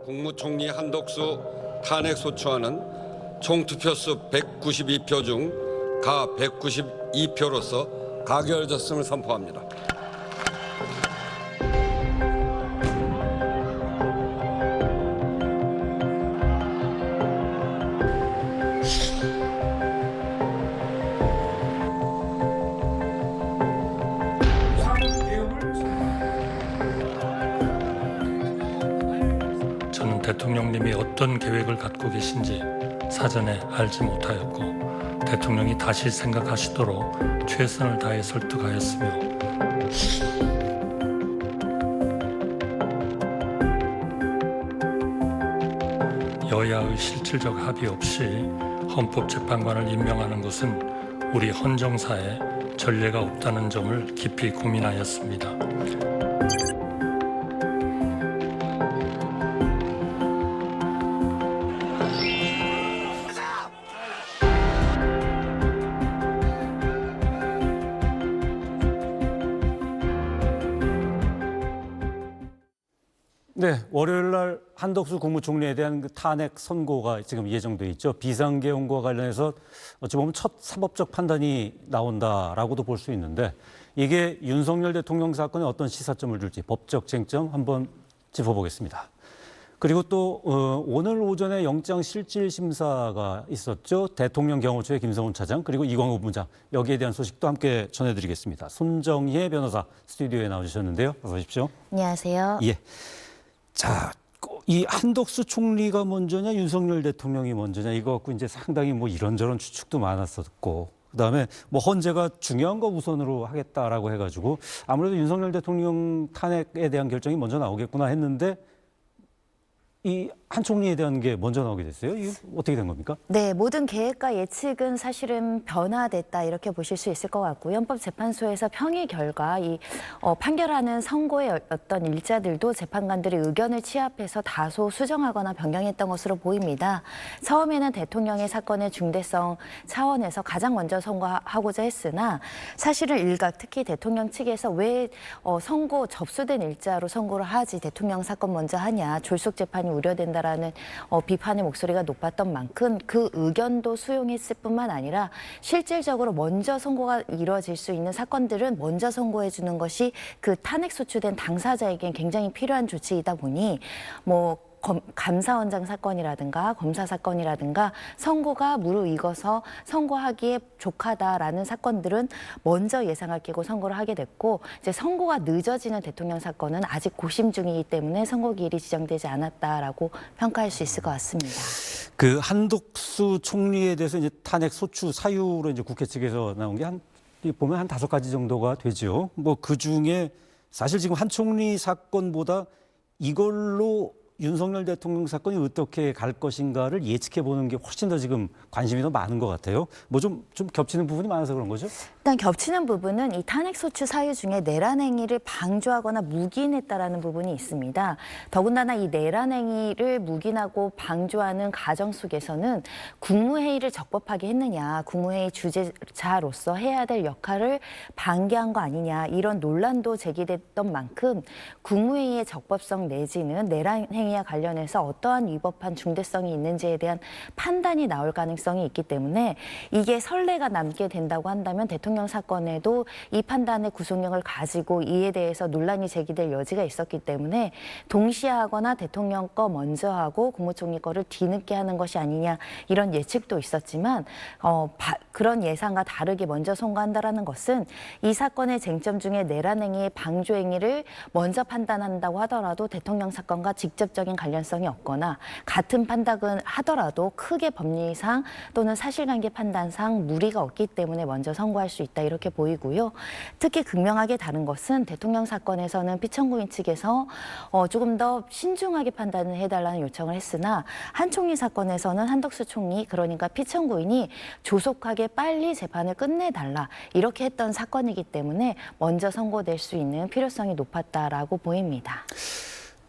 국무총리 한덕수 탄핵 소추안은 총 투표수 192표 중 가 192표로서 가결졌음을 선포합니다. 저는 대통령님이 어떤 계획을 갖고 계신지 사전에 알지 못하였고 대통령이 다시 생각하시도록 최선을 다해 설득하였으며 여야의 실질적 합의 없이 헌법재판관을 임명하는 것은 우리 헌정사에 전례가 없다는 점을 깊이 고민하였습니다. 네, 월요일 날 한덕수 국무총리에 대한 그 탄핵 선고가 지금 예정돼 있죠. 비상계엄과 관련해서 어찌 보면 첫 사법적 판단이 나온다라고도 볼 수 있는데 이게 윤석열 대통령 사건에 어떤 시사점을 줄지 법적 쟁점 한번 짚어보겠습니다. 그리고 또 오늘 오전에 영장실질심사가 있었죠. 대통령 경호처의 김성훈 차장 그리고 이광호 부장 여기에 대한 소식도 함께 전해드리겠습니다. 손정희의 변호사 스튜디오에 나와주셨는데요. 어서 오십시오. 안녕하세요. 예. 자, 이 한덕수 총리가 먼저냐 윤석열 대통령이 먼저냐 이거 갖고 이제 상당히 뭐 이런저런 추측도 많았었고 그다음에 뭐 헌재가 중요한 거 우선으로 하겠다라고 해가지고 아무래도 윤석열 대통령 탄핵에 대한 결정이 먼저 나오겠구나 했는데 이 한 총리에 대한 게 먼저 나오게 됐어요. 이거 어떻게 된 겁니까? 네, 모든 계획과 예측은 사실은 변화됐다 이렇게 보실 수 있을 것 같고요. 헌법재판소에서 평의 결과 이 판결하는 선고의 어떤 일자들도 재판관들의 의견을 취합해서 다소 수정하거나 변경했던 것으로 보입니다. 처음에는 대통령의 사건의 중대성 차원에서 가장 먼저 선고하고자 했으나 사실은 일각 특히 대통령 측에서 왜 선고 접수된 일자로 선고를 하지 대통령 사건 먼저 하냐 졸속 재판이 우려된다라는 비판의 목소리가 높았던 만큼 그 의견도 수용했을 뿐만 아니라 실질적으로 먼저 선고가 이루어질 수 있는 사건들은 먼저 선고해 주는 것이 그 탄핵 소추된 당사자에겐 굉장히 필요한 조치이다 보니 뭐 감사원장 사건이라든가 검사 사건이라든가 선고가 무르익어서 선고하기에 족하다라는 사건들은 먼저 예상을 끼고 선고를 하게 됐고 이제 선고가 늦어지는 대통령 사건은 아직 고심 중이기 때문에 선고기일이 지정되지 않았다라고 평가할 수 있을 것 같습니다. 그 한덕수 총리에 대해서 이제 탄핵 소추 사유로 이제 국회 측에서 나온 게 보면 한 5가지 정도가 되죠. 뭐 그 중에 사실 지금 한 총리 사건보다 이걸로 윤석열 대통령 사건이 어떻게 갈 것인가를 예측해 보는 게 훨씬 더 지금 관심이 더 많은 것 같아요. 뭐 좀 겹치는 부분이 많아서 그런 거죠? 일단 겹치는 부분은 이 탄핵 소추 사유 중에 내란 행위를 방조하거나 묵인했다라는 부분이 있습니다. 더군다나 이 내란 행위를 묵인하고 방조하는 과정 속에서는 국무회의를 적법하게 했느냐, 국무회의 주재자로서 해야 될 역할을 방기한 거 아니냐 이런 논란도 제기됐던 만큼 국무회의의 적법성 내지는 내란 행위와 관련해서 어떠한 위법한 중대성이 있는지에 대한 판단이 나올 가능성이 있기 때문에 이게 선례가 남게 된다고 한다면 대통령 사건에도 이 판단의 구속력을 가지고 이에 대해서 논란이 제기될 여지가 있었기 때문에 동시에 하거나 대통령 거 먼저 하고 국무총리 거를 뒤늦게 하는 것이 아니냐 이런 예측도 있었지만 그런 예상과 다르게 먼저 선고한다라는 것은 이 사건의 쟁점 중에 내란 행위의 방조 행위를 먼저 판단한다고 하더라도 대통령 사건과 직접적인 관련성이 없거나 같은 판단을 하더라도 크게 법리상 또는 사실관계 판단상 무리가 없기 때문에 먼저 선고할 수 있다 이렇게 보이고요. 특히 극명하게 다른 것은 대통령 사건에서는 피청구인 측에서 조금 더 신중하게 판단을 해달라는 요청을 했으나 한 총리 사건에서는 한덕수 총리 그러니까 피청구인이 조속하게 빨리 재판을 끝내달라 이렇게 했던 사건이기 때문에 먼저 선고될 수 있는 필요성이 높았다라고 보입니다.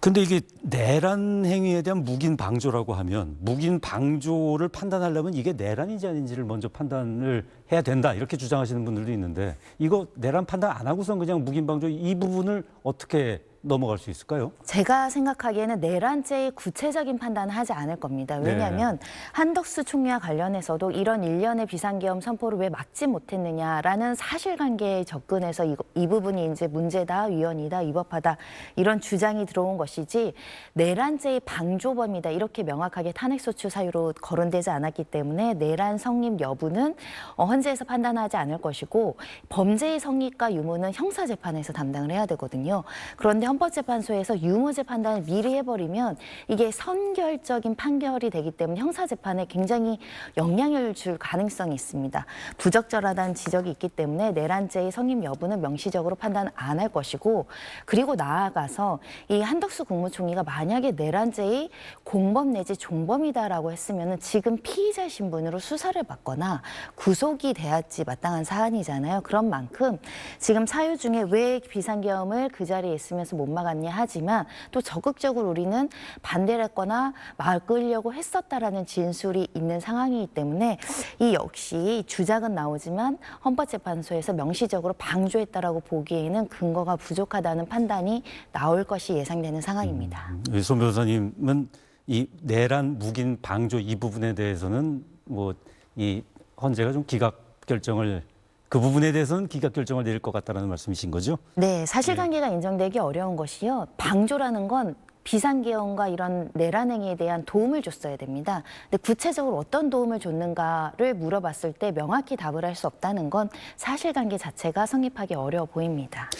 근데 이게 내란 행위에 대한 묵인 방조라고 하면 묵인 방조를 판단하려면 이게 내란인지 아닌지를 먼저 판단을 해야 된다 이렇게 주장하시는 분들도 있는데 이거 내란 판단 안 하고선 그냥 묵인 방조 이 부분을 어떻게 넘어갈 수 있을까요? 제가 생각하기에는 내란죄의 구체적인 판단은 하지 않을 겁니다. 왜냐하면 한덕수 총리와 관련해서도 이런 일련의 비상계엄 선포를 왜 막지 못했느냐라는 사실관계에 접근해서 이 부분이 이제 문제다, 위헌이다, 위법하다 이런 주장이 들어온 것이지 내란죄의 방조범이다 이렇게 명확하게 탄핵소추 사유로 거론되지 않았기 때문에 내란 성립 여부는 헌재에서 판단하지 않을 것이고 범죄의 성립과 유무는 형사재판에서 담당을 해야 되거든요. 그런데 헌법재판소에서 유무죄 판단을 미리 해버리면 이게 선결적인 판결이 되기 때문에 형사재판에 굉장히 영향을 줄 가능성이 있습니다. 부적절하다는 지적이 있기 때문에 내란죄의 성립 여부는 명시적으로 판단 안 할 것이고 그리고 나아가서 이 한덕수 국무총리가 만약에 내란죄의 공범 내지 종범이다라고 했으면 지금 피의자 신분으로 수사를 받거나 구속이 돼야지 마땅한 사안이잖아요. 그런 만큼 지금 사유 중에 왜 비상계엄을 그 자리에 있으면서 못 막았냐 하지만 또 적극적으로 우리는 반대를 했거나 막으려고 했었다라는 진술이 있는 상황이기 때문에 이 역시 주장은 나오지만 헌법재판소에서 명시적으로 방조했다라고 보기에는 근거가 부족하다는 판단이 나올 것이 예상되는 상황입니다. 손 변호사님은 이 내란 묵인 방조 이 부분에 대해서는 뭐 이 헌재가 좀 기각 결정을 그 부분에 대해서는 기각 결정을 내릴 것 같다는 말씀이신 거죠? 네, 사실관계가 인정되기 어려운 것이요. 방조라는 건 비상계엄과 이런 내란 행위에 대한 도움을 줬어야 됩니다. 근데 구체적으로 어떤 도움을 줬는가를 물어봤을 때 명확히 답을 할 수 없다는 건 사실관계 자체가 성립하기 어려워 보입니다.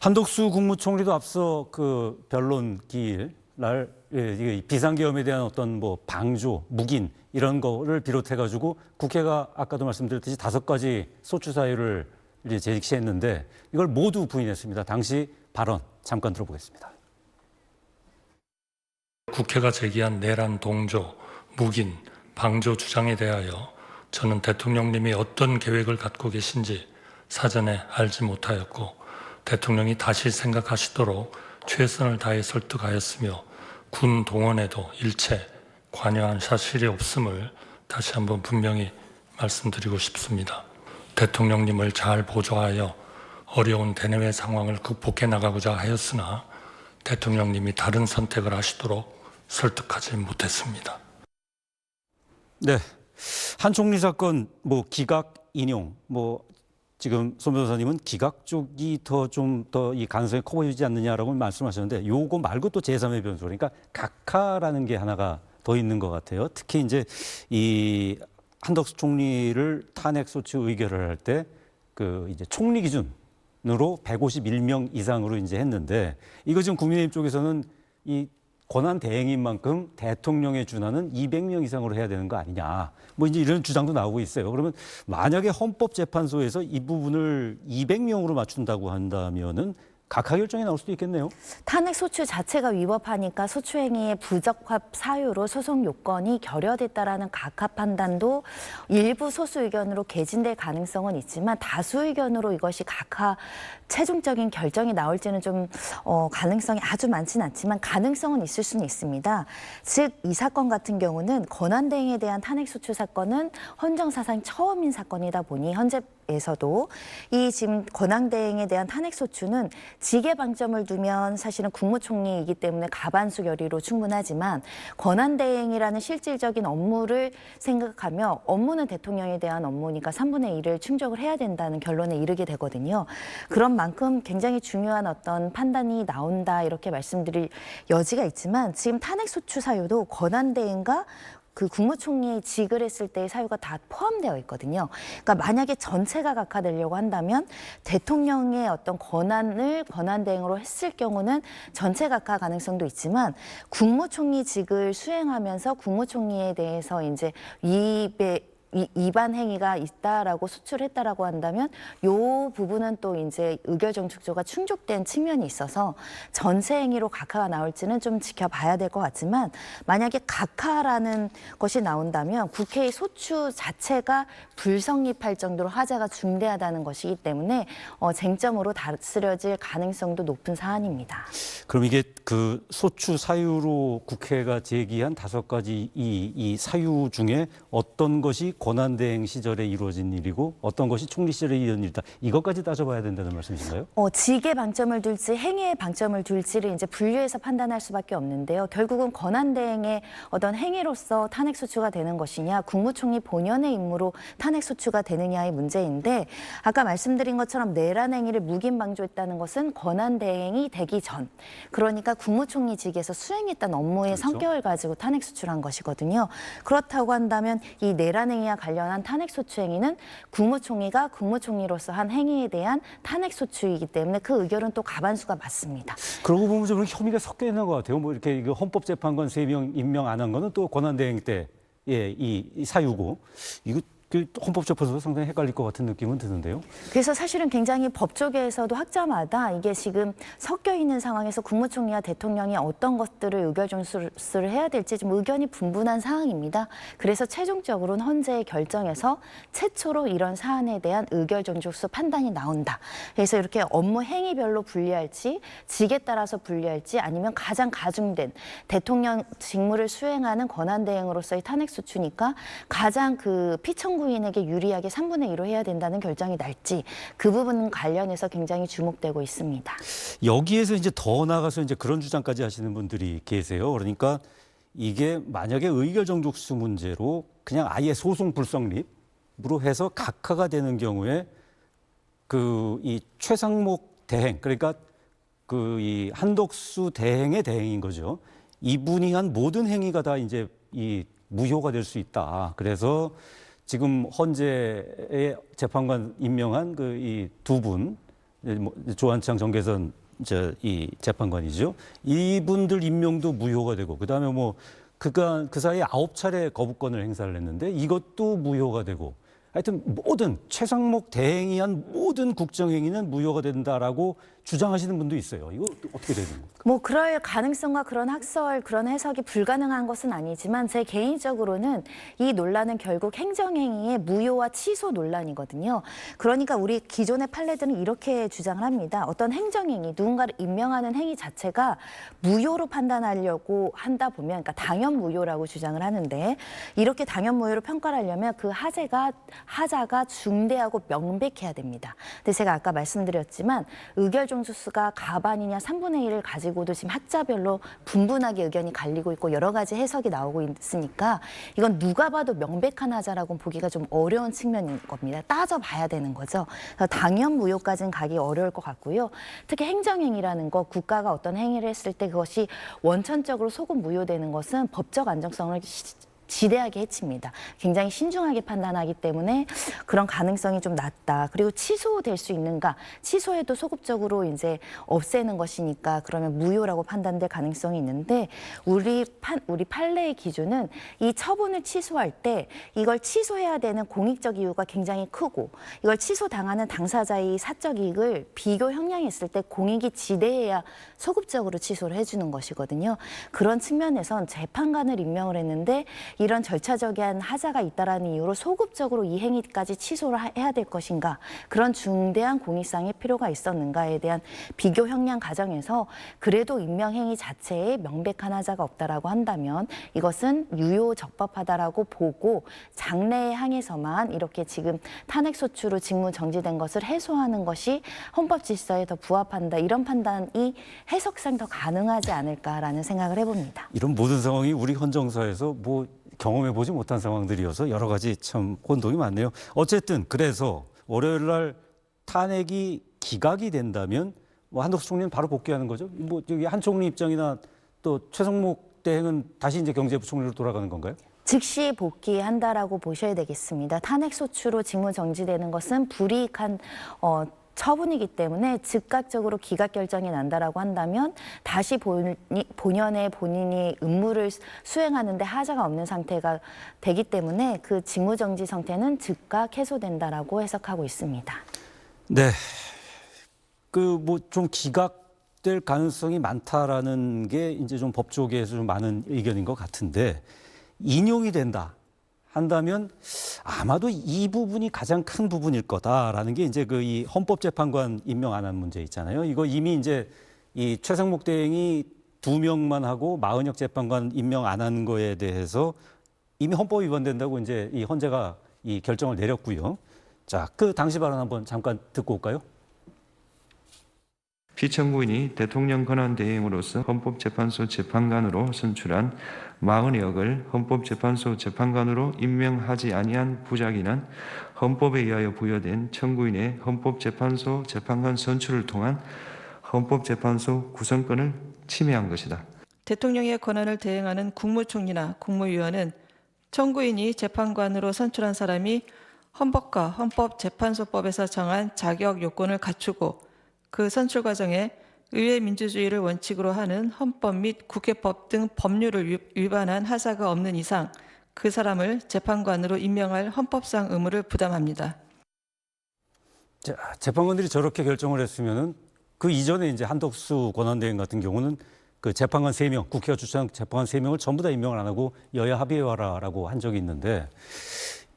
한덕수 국무총리도 앞서 그 변론 기일 날 이 비상계엄에 대한 어떤 뭐 방조, 묵인 이런 거를 비롯해가지고 국회가 아까도 말씀드렸듯이 5가지 소추 사유를 이제 제시했는데 이걸 모두 부인했습니다. 당시 발언 잠깐 들어보겠습니다. 국회가 제기한 내란 동조, 묵인, 방조 주장에 대하여 저는 대통령님이 어떤 계획을 갖고 계신지 사전에 알지 못하였고 대통령이 다시 생각하시도록 최선을 다해 설득하였으며 군 동원에도 일체 관여한 사실이 없음을 다시 한번 분명히 말씀드리고 싶습니다. 대통령님을 잘 보조하여 어려운 대내외 상황을 극복해 나가고자 하였으나 대통령님이 다른 선택을 하시도록 설득하지 못했습니다. 네, 한 총리 사건 뭐 기각 인용 뭐 지금 손 변호사님은 기각 쪽이 좀 더 이 가능성이 커 보이지 않느냐라고 말씀하셨는데 요거 말고 또 제3의 변수 그러니까 각하라는 게 하나가 더 있는 것 같아요. 특히 이제 이 한덕수 총리를 탄핵 소추 의결을 할 때 그 이제 총리 기준으로 151명 이상으로 이제 했는데 이거 지금 국민의힘 쪽에서는 이 권한 대행인 만큼 대통령에 준하는 200명 이상으로 해야 되는 거 아니냐. 뭐 이제 이런 주장도 나오고 있어요. 그러면 만약에 헌법재판소에서 이 부분을 200명으로 맞춘다고 한다면은 각하 결정이 나올 수도 있겠네요. 탄핵 소추 자체가 위법하니까 소추행위의 부적합 사유로 소송 요건이 결여됐다라는 각하 판단도 일부 소수 의견으로 개진될 가능성은 있지만 다수 의견으로 이것이 각하 최종적인 결정이 나올지는 좀 가능성이 아주 많지는 않지만 가능성은 있을 수는 있습니다. 즉 이 사건 같은 경우는 권한대행에 대한 탄핵 소추 사건은 헌정사상 처음인 사건이다 보니 헌재에서도 이 지금 권한대행에 대한 탄핵 소추는 직계 방점을 두면 사실은 국무총리이기 때문에 가반수 결의로 충분하지만 권한대행이라는 실질적인 업무를 생각하며 업무는 대통령에 대한 업무니까 3분의 1을 충족을 해야 된다는 결론에 이르게 되거든요. 그런 만큼 굉장히 중요한 어떤 판단이 나온다 이렇게 말씀드릴 여지가 있지만 지금 탄핵소추 사유도 권한대행과 그 국무총리의 직을 했을 때의 사유가 다 포함되어 있거든요. 그러니까 만약에 전체가 각하되려고 한다면 대통령의 어떤 권한을 권한대행으로 했을 경우는 전체 각하 가능성도 있지만 국무총리 직을 수행하면서 국무총리에 대해서 이제 위반 행위가 있다라고 소추했다라고 한다면 요 부분은 또 이제 의결 정축조가 충족된 측면이 있어서 전체 행위로 각하가 나올지는 좀 지켜봐야 될 것 같지만 만약에 각하라는 것이 나온다면 국회의 소추 자체가 불성립할 정도로 하자가 중대하다는 것이기 때문에 쟁점으로 다스려질 가능성도 높은 사안입니다. 그럼 이게 그 소추 사유로 국회가 제기한 5가지 이 사유 중에 어떤 것이 권한대행 시절에 이루어진 일이고 어떤 것이 총리 시절에 이루어진 일이다. 이것까지 따져봐야 된다는 말씀이신가요? 직에 방점을 둘지 행위에 방점을 둘지를 이제 분류해서 판단할 수밖에 없는데요. 결국은 권한대행의 어떤 행위로서 탄핵소추가 되는 것이냐, 국무총리 본연의 임무로 탄핵소추가 되느냐의 문제인데, 아까 말씀드린 것처럼 내란 행위를 묵인 방조했다는 것은 권한대행이 되기 전, 그러니까 국무총리직에서 수행했던 업무의 그렇죠. 성격을 가지고 탄핵소추한 것이거든요. 그렇다고 한다면 이 내란 행위와 관련한 탄핵소추 행위는 국무총리가 국무총리로서 한 행위에 대한 탄핵소추이기 때문에 그 의결은 또 가반수가 맞습니다. 그러고 보면 좀 혐의가 섞여 있는 것 같아요. 뭐 이렇게 이거 헌법재판관 3명 임명 안 한 거는 또 권한대행 때 이 사유고 이거 그 헌법재판소도 상당히 헷갈릴 것 같은 느낌은 드는데요. 그래서 사실은 굉장히 법조계에서도 학자마다 이게 지금 섞여 있는 상황에서 국무총리와 대통령이 어떤 것들을 의결 종수를 해야 될지 좀 의견이 분분한 사항입니다. 그래서 최종적으로는 헌재의 결정에서 최초로 이런 사안에 대한 의결 종수 판단이 나온다. 그래서 이렇게 업무 행위별로 분리할지, 직에 따라서 분리할지, 아니면 가장 가중된 대통령 직무를 수행하는 권한대행으로서의 탄핵소추니까 가장 그 피청구인에게 유리하게 3분의 1로 해야 된다는 결정이 날지, 그 부분 관련해서 굉장히 주목되고 있습니다. 여기에서 이제 더 나가서 이제 그런 주장까지 하시는 분들이 계세요. 그러니까 이게 만약에 의결 정족수 문제로 그냥 아예 소송 불성립으로 해서 각하가 되는 경우에 그 이 최상목 대행, 그러니까 그 이 한덕수 대행의 대행인 거죠. 이분이 한 모든 행위가 다 이제 이 무효가 될 수 있다. 그래서 지금 헌재의 재판관 임명한 그 이 두 분, 조한창, 정계선 이 재판관이죠. 이분들 임명도 무효가 되고, 그다음에 뭐 그 사이에 9차례 거부권을 행사를 했는데 이것도 무효가 되고, 하여튼 모든 최상목 대행이 한 모든 국정행위는 무효가 된다라고 주장하시는 분도 있어요. 이거 어떻게 되는 겁니까? 뭐 그럴 가능성과 그런 학설, 그런 해석이 불가능한 것은 아니지만 제 개인적으로는 이 논란은 결국 행정행위의 무효와 취소 논란이거든요. 그러니까 우리 기존의 판례들은 이렇게 주장을 합니다. 어떤 행정행위, 누군가를 임명하는 행위 자체가 무효로 판단하려고 한다 보면, 그러니까 당연 무효라고 주장을 하는데, 이렇게 당연 무효로 평가를 하려면 그 하자가 중대하고 명백해야 됩니다. 근데 제가 아까 말씀드렸지만 의결 종수수가 가반이냐 3분의 1을 가지고도 지금 학자별로 분분하게 의견이 갈리고 있고 여러 가지 해석이 나오고 있으니까 이건 누가 봐도 명백한 하자라고 보기가 좀 어려운 측면인 겁니다. 따져봐야 되는 거죠. 당연 무효까지는 가기 어려울 것 같고요. 특히 행정행위라는 거, 국가가 어떤 행위를 했을 때 그것이 원천적으로 소급 무효되는 것은 법적 안정성을 지대하게 해칩니다. 굉장히 신중하게 판단하기 때문에 그런 가능성이 좀 낮다. 그리고 취소될 수 있는가? 취소해도 소급적으로 이제 없애는 것이니까 그러면 무효라고 판단될 가능성이 있는데, 우리 판례의 기준은 이 처분을 취소할 때 이걸 취소해야 되는 공익적 이유가 굉장히 크고, 이걸 취소당하는 당사자의 사적 이익을 비교 형량했을 때 공익이 지대해야 소급적으로 취소를 해주는 것이거든요. 그런 측면에선 재판관을 임명을 했는데 이런 절차적인 하자가 있다라는 이유로 소급적으로 이 행위까지 취소를 해야 될 것인가, 그런 중대한 공익상의 필요가 있었는가에 대한 비교 형량 과정에서 그래도 임명 행위 자체에 명백한 하자가 없다라고 한다면 이것은 유효 적법하다라고 보고 장래에 향해서만 이렇게 지금 탄핵소추로 직무 정지된 것을 해소하는 것이 헌법 질서에 더 부합한다, 이런 판단이 해석상 더 가능하지 않을까라는 생각을 해봅니다. 이런 모든 상황이 우리 헌정사에서 뭐 경험해보지 못한 상황들이어서 여러 가지 참 혼동이 많네요. 어쨌든 그래서 월요일 날 탄핵이 기각이 된다면 뭐 한덕수 총리는 바로 복귀하는 거죠. 뭐 여기 한 총리 입장이나 또 최성목 대행은 다시 이제 경제부총리로 돌아가는 건가요? 즉시 복귀한다라고 보셔야 되겠습니다. 탄핵소추로 직무 정지되는 것은 불이익한 처분이기 때문에 즉각적으로 기각 결정이 난다라고 한다면 다시 본연의 본인이 임무를 수행하는데 하자가 없는 상태가 되기 때문에 그 직무정지 상태는 즉각 해소된다라고 해석하고 있습니다. 네, 그 뭐 좀 기각될 가능성이 많다라는 게 이제 좀 법조계에서 좀 많은 의견인 것 같은데, 인용이 된다 한다면 아마도 이 부분이 가장 큰 부분일 거다라는 게 이제 그 이 헌법재판관 임명 안 한 문제 있잖아요. 이거 이미 이제 이 최상목 대행이 2명만 하고 마은혁 재판관 임명 안 한 거에 대해서 이미 헌법 위반된다고 이제 이 헌재가 이 결정을 내렸고요. 자, 그 당시 발언 한번 잠깐 듣고 올까요? 피청구인이 대통령 권한 대행으로서 헌법재판소 재판관으로 선출한 마은혁을 헌법재판소 재판관으로 임명하지 아니한 부작위는 헌법에 의하여 부여된 청구인의 헌법재판소 재판관 선출을 통한 헌법재판소 구성권을 침해한 것이다. 대통령의 권한을 대행하는 국무총리나 국무위원은 청구인이 재판관으로 선출한 사람이 헌법과 헌법재판소법에서 정한 자격 요건을 갖추고 그 선출 과정에 의회 민주주의를 원칙으로 하는 헌법 및 국회법 등 법률을 위반한 하사가 없는 이상 그 사람을 재판관으로 임명할 헌법상 의무를 부담합니다. 자, 재판관들이 저렇게 결정을 했으면은 그 이전에 이제 한덕수 권한대행 같은 경우는 그 재판관 3명, 국회가 추천한 재판관 3명을 전부 다 임명을 안 하고 여야 합의해와라라고 한 적이 있는데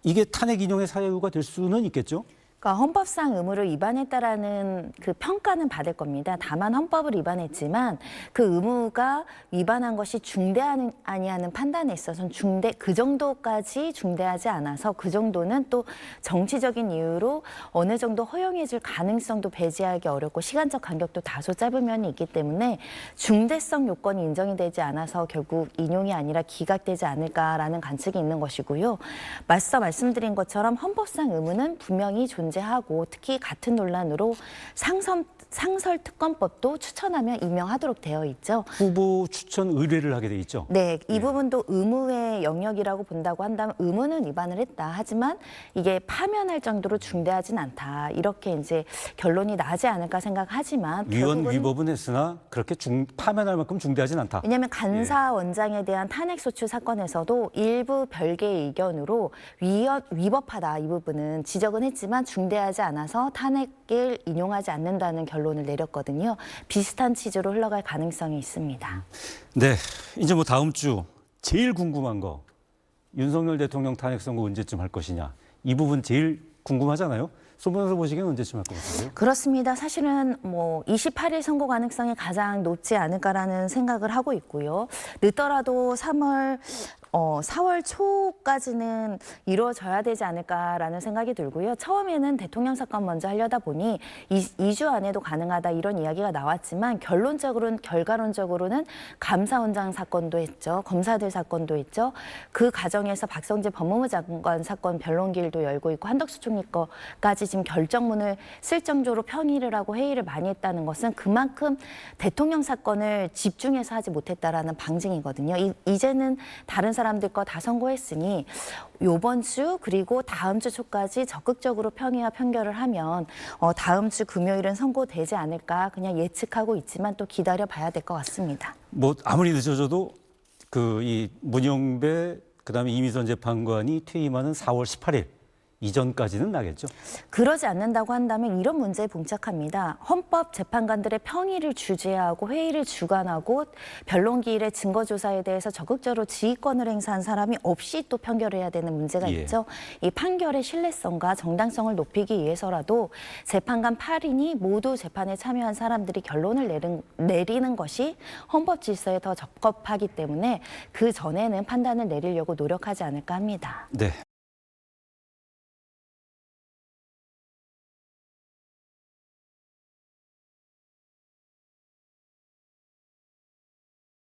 이게 탄핵 인용의 사유가 될 수는 있겠죠? 그러니까 헌법상 의무를 위반했다라는 그 평가는 받을 겁니다. 다만 헌법을 위반했지만 그 의무가 위반한 것이 중대하니 아니하는 판단에 있어서는 그 정도까지 중대하지 않아서 그 정도는 또 정치적인 이유로 어느 정도 허용해줄 가능성도 배제하기 어렵고 시간적 간격도 다소 짧은 면이 있기 때문에 중대성 요건이 인정이 되지 않아서 결국 인용이 아니라 기각되지 않을까라는 관측이 있는 것이고요. 맞서 말씀드린 것처럼 헌법상 의무는 분명히 존재하고 특히 같은 논란으로 상설특검법도 추천하면 임명하도록 되어 있죠. 후보 추천 의뢰를 하게 돼 있죠. 네, 이 부분도 의무의 영역이라고 본다고 한다면 의무는 위반을 했다. 하지만 이게 파면할 정도로 중대하진 않다. 이렇게 이제 결론이 나지 않을까 생각하지만 위헌 결국은 위법은 했으나 그렇게 파면할 만큼 중대하진 않다. 왜냐하면 간사원장에 대한 탄핵소추 사건에서도 일부 별개의 의견으로 위법하다 이 부분은 지적은 했지만 중대하지 않아서 탄핵을 인용하지 않는다는 결론을 내렸거든요. 비슷한 취지로 흘러갈 가능성이 있습니다. 네, 이제 뭐 다음 주 제일 궁금한 거 윤석열 대통령 탄핵 선고 언제쯤 할 것이냐 이 부분 제일 궁금하잖아요. 손 변호사 보시기엔 언제쯤 할 것 같으세요? 그렇습니다. 사실은 뭐 28일 선고 가능성이 가장 높지 않을까라는 생각을 하고 있고요. 늦더라도 4월 초까지는 이루어져야 되지 않을까라는 생각이 들고요. 처음에는 대통령 사건 먼저 하려다 보니 2주 안에도 가능하다 이런 이야기가 나왔지만 결과론적으로는 감사원장 사건도 했죠. 검사들 사건도 했죠. 그 과정에서 박성재 법무부 장관 사건 변론기일도 열고 있고 한덕수 총리 거까지 지금 결정문을 쓸 정도로 평의를 하고 회의를 많이 했다는 것은 그만큼 대통령 사건을 집중해서 하지 못했다라는 방증이거든요. 이제는 다른 사람들 거 다 선고했으니 이번 주 그리고 다음 주 초까지 적극적으로 평의와 판결을 하면 다음 주 금요일은 선고되지 않을까 그냥 예측하고 있지만 또 기다려봐야 될 것 같습니다. 뭐 아무리 늦어져도 이 문영배 그다음에 이미선 재판관이 퇴임하는 4월 18일 이전까지는 나겠죠. 그러지 않는다고 한다면 이런 문제에 봉착합니다. 헌법 재판관들의 평의를 주재하고 회의를 주관하고 변론기일의 증거조사에 대해서 적극적으로 지휘권을 행사한 사람이 없이 또 판결해야 되는 문제가 있죠. 이 판결의 신뢰성과 정당성을 높이기 위해서라도 재판관 8인이 모두 재판에 참여한 사람들이 결론을 내리는 것이 헌법 질서에 더 적합하기 때문에 그 전에는 판단을 내리려고 노력하지 않을까 합니다. 네.